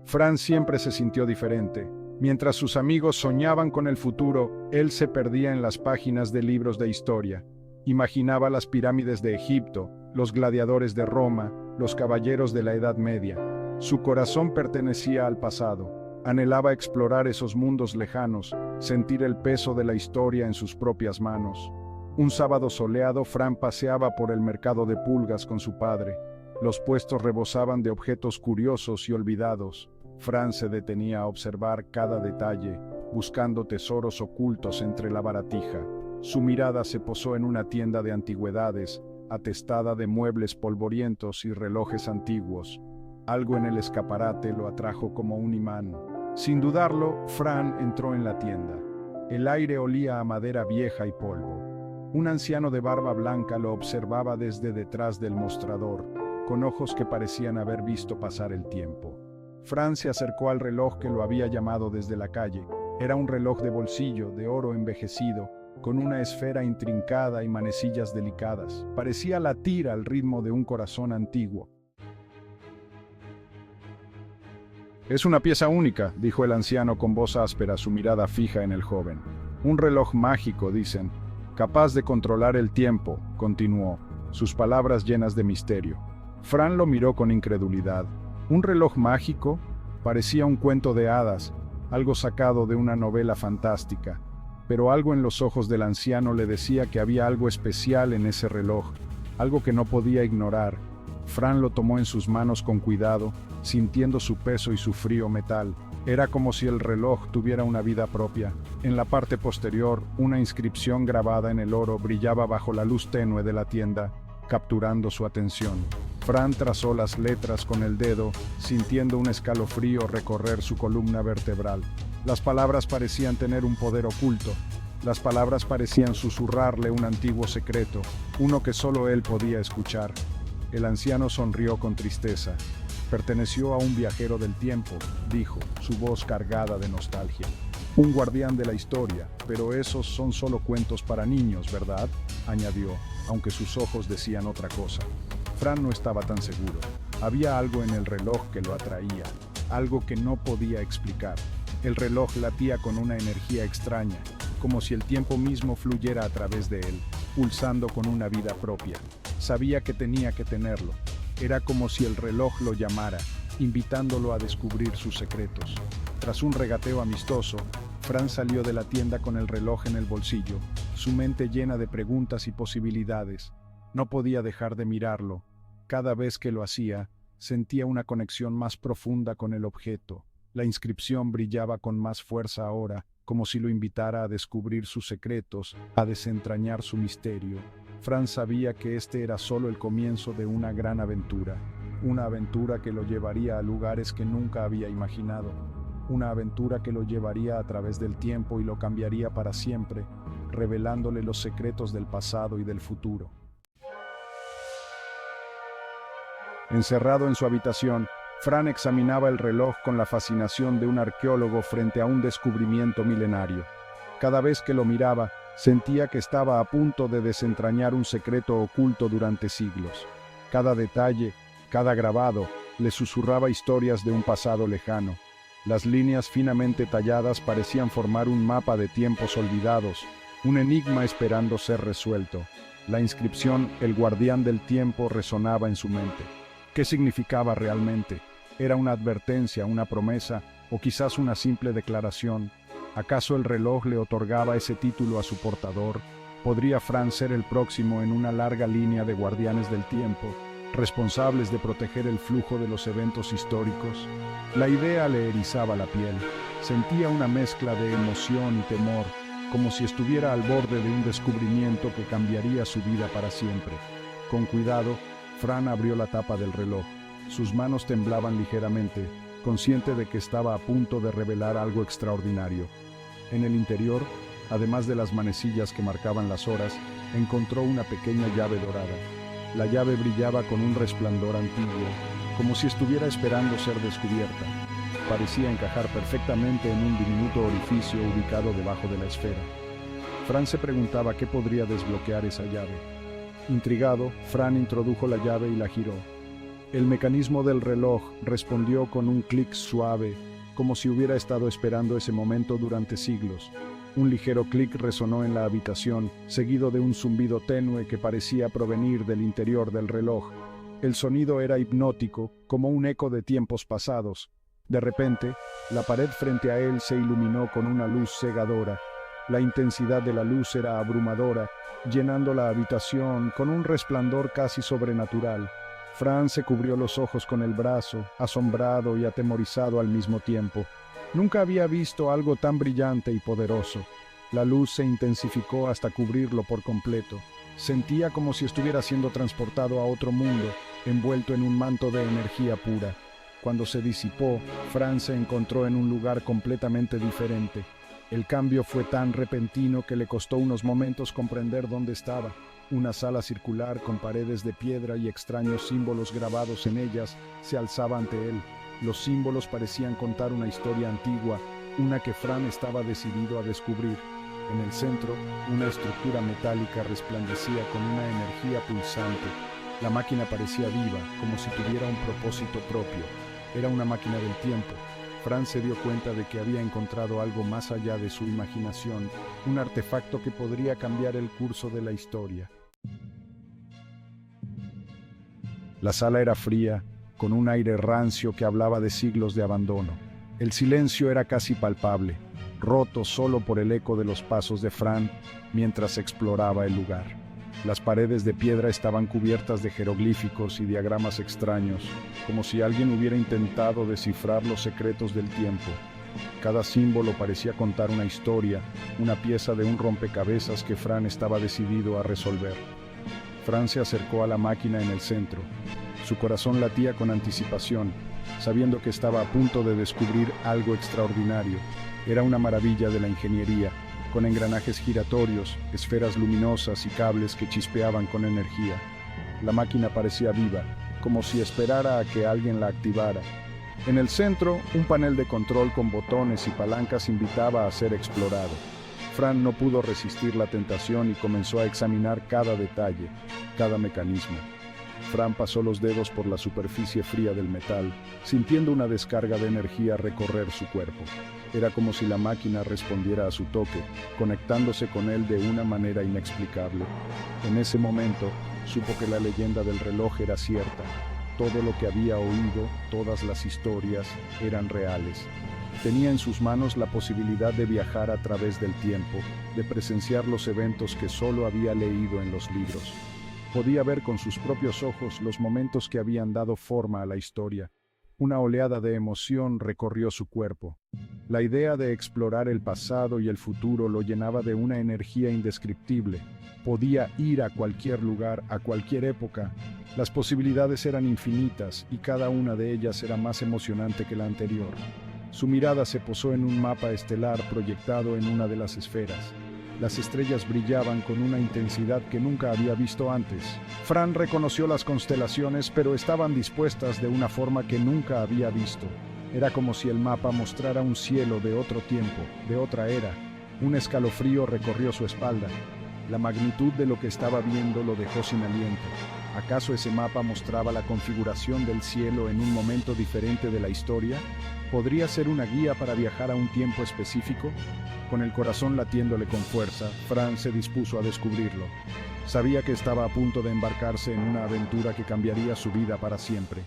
Fran siempre se sintió diferente. Mientras sus amigos soñaban con el futuro, él se perdía en las páginas de libros de historia. Imaginaba las pirámides de Egipto, los gladiadores de Roma, los caballeros de la Edad Media. Su corazón pertenecía al pasado. Anhelaba explorar esos mundos lejanos, sentir el peso de la historia en sus propias manos. Un sábado soleado, Fran paseaba por el mercado de pulgas con su padre. Los puestos rebosaban de objetos curiosos y olvidados. Fran se detenía a observar cada detalle, buscando tesoros ocultos entre la baratija. Su mirada se posó en una tienda de antigüedades, atestada de muebles polvorientos y relojes antiguos. Algo en el escaparate lo atrajo como un imán. Sin dudarlo, Fran entró en la tienda. El aire olía a madera vieja y polvo. Un anciano de barba blanca lo observaba desde detrás del mostrador, con ojos que parecían haber visto pasar el tiempo. Fran se acercó al reloj que lo había llamado desde la calle. Era un reloj de bolsillo, de oro envejecido, con una esfera intrincada y manecillas delicadas. Parecía latir al ritmo de un corazón antiguo. «Es una pieza única», dijo el anciano con voz áspera, su mirada fija en el joven. «Un reloj mágico, dicen. Capaz de controlar el tiempo», continuó, sus palabras llenas de misterio. Fran lo miró con incredulidad. ¿Un reloj mágico? Parecía un cuento de hadas, algo sacado de una novela fantástica. Pero algo en los ojos del anciano le decía que había algo especial en ese reloj, algo que no podía ignorar. Fran lo tomó en sus manos con cuidado, sintiendo su peso y su frío metal. Era como si el reloj tuviera una vida propia. En la parte posterior, una inscripción grabada en el oro brillaba bajo la luz tenue de la tienda, capturando su atención. Fran trazó las letras con el dedo, sintiendo un escalofrío recorrer su columna vertebral. Las palabras parecían tener un poder oculto. Las palabras parecían susurrarle un antiguo secreto, uno que solo él podía escuchar. El anciano sonrió con tristeza. «Perteneció a un viajero del tiempo», dijo, su voz cargada de nostalgia. «Un guardián de la historia, pero esos son solo cuentos para niños, ¿verdad?», añadió, aunque sus ojos decían otra cosa. Fran no estaba tan seguro. Había algo en el reloj que lo atraía, algo que no podía explicar. El reloj latía con una energía extraña, como si el tiempo mismo fluyera a través de él, pulsando con una vida propia. Sabía que tenía que tenerlo. Era como si el reloj lo llamara, invitándolo a descubrir sus secretos. Tras un regateo amistoso, Fran salió de la tienda con el reloj en el bolsillo, su mente llena de preguntas y posibilidades. No podía dejar de mirarlo. Cada vez que lo hacía, sentía una conexión más profunda con el objeto. La inscripción brillaba con más fuerza ahora, como si lo invitara a descubrir sus secretos, a desentrañar su misterio. Fran sabía que este era solo el comienzo de una gran aventura, una aventura que lo llevaría a lugares que nunca había imaginado, una aventura que lo llevaría a través del tiempo y lo cambiaría para siempre, revelándole los secretos del pasado y del futuro. Encerrado en su habitación, Fran examinaba el reloj con la fascinación de un arqueólogo frente a un descubrimiento milenario. Cada vez que lo miraba, sentía que estaba a punto de desentrañar un secreto oculto durante siglos. Cada detalle, cada grabado, le susurraba historias de un pasado lejano. Las líneas finamente talladas parecían formar un mapa de tiempos olvidados, un enigma esperando ser resuelto. La inscripción «El guardián del tiempo» resonaba en su mente. ¿Qué significaba realmente? ¿Era una advertencia, una promesa, o quizás una simple declaración? ¿Acaso el reloj le otorgaba ese título a su portador? ¿Podría Fran ser el próximo en una larga línea de guardianes del tiempo, responsables de proteger el flujo de los eventos históricos? La idea le erizaba la piel. Sentía una mezcla de emoción y temor, como si estuviera al borde de un descubrimiento que cambiaría su vida para siempre. Con cuidado, Fran abrió la tapa del reloj. Sus manos temblaban ligeramente, consciente de que estaba a punto de revelar algo extraordinario. En el interior, además de las manecillas que marcaban las horas, encontró una pequeña llave dorada. La llave brillaba con un resplandor antiguo, como si estuviera esperando ser descubierta. Parecía encajar perfectamente en un diminuto orificio ubicado debajo de la esfera. Fran se preguntaba qué podría desbloquear esa llave. Intrigado, Fran introdujo la llave y la giró. El mecanismo del reloj respondió con un clic suave, como si hubiera estado esperando ese momento durante siglos. Un ligero clic resonó en la habitación, seguido de un zumbido tenue que parecía provenir del interior del reloj. El sonido era hipnótico, como un eco de tiempos pasados. De repente, la pared frente a él se iluminó con una luz cegadora. La intensidad de la luz era abrumadora, llenando la habitación con un resplandor casi sobrenatural. Fran se cubrió los ojos con el brazo, asombrado y atemorizado al mismo tiempo. Nunca había visto algo tan brillante y poderoso. La luz se intensificó hasta cubrirlo por completo. Sentía como si estuviera siendo transportado a otro mundo, envuelto en un manto de energía pura. Cuando se disipó, Fran se encontró en un lugar completamente diferente. El cambio fue tan repentino que le costó unos momentos comprender dónde estaba. Una sala circular con paredes de piedra y extraños símbolos grabados en ellas se alzaba ante él. Los símbolos parecían contar una historia antigua, una que Fran estaba decidido a descubrir. En el centro, una estructura metálica resplandecía con una energía pulsante. La máquina parecía viva, como si tuviera un propósito propio. Era una máquina del tiempo. Fran se dio cuenta de que había encontrado algo más allá de su imaginación, un artefacto que podría cambiar el curso de la historia. La sala era fría, con un aire rancio que hablaba de siglos de abandono. El silencio era casi palpable, roto solo por el eco de los pasos de Fran mientras exploraba el lugar. Las paredes de piedra estaban cubiertas de jeroglíficos y diagramas extraños, como si alguien hubiera intentado descifrar los secretos del tiempo. Cada símbolo parecía contar una historia, una pieza de un rompecabezas que Fran estaba decidido a resolver. Fran se acercó a la máquina en el centro. Su corazón latía con anticipación, sabiendo que estaba a punto de descubrir algo extraordinario. Era una maravilla de la ingeniería, con engranajes giratorios, esferas luminosas y cables que chispeaban con energía. La máquina parecía viva, como si esperara a que alguien la activara. En el centro, un panel de control con botones y palancas invitaba a ser explorado. Fran no pudo resistir la tentación y comenzó a examinar cada detalle, cada mecanismo. Fran pasó los dedos por la superficie fría del metal, sintiendo una descarga de energía recorrer su cuerpo. Era como si la máquina respondiera a su toque, conectándose con él de una manera inexplicable. En ese momento, supo que la leyenda del reloj era cierta. Todo lo que había oído, todas las historias, eran reales. Tenía en sus manos la posibilidad de viajar a través del tiempo, de presenciar los eventos que solo había leído en los libros. Podía ver con sus propios ojos los momentos que habían dado forma a la historia. Una oleada de emoción recorrió su cuerpo. La idea de explorar el pasado y el futuro lo llenaba de una energía indescriptible. Podía ir a cualquier lugar, a cualquier época. Las posibilidades eran infinitas y cada una de ellas era más emocionante que la anterior. Su mirada se posó en un mapa estelar proyectado en una de las esferas. Las estrellas brillaban con una intensidad que nunca había visto antes. Fran reconoció las constelaciones, pero estaban dispuestas de una forma que nunca había visto. Era como si el mapa mostrara un cielo de otro tiempo, de otra era. Un escalofrío recorrió su espalda. La magnitud de lo que estaba viendo lo dejó sin aliento. ¿Acaso ese mapa mostraba la configuración del cielo en un momento diferente de la historia? ¿Podría ser una guía para viajar a un tiempo específico? Con el corazón latiéndole con fuerza, Fran se dispuso a descubrirlo. Sabía que estaba a punto de embarcarse en una aventura que cambiaría su vida para siempre.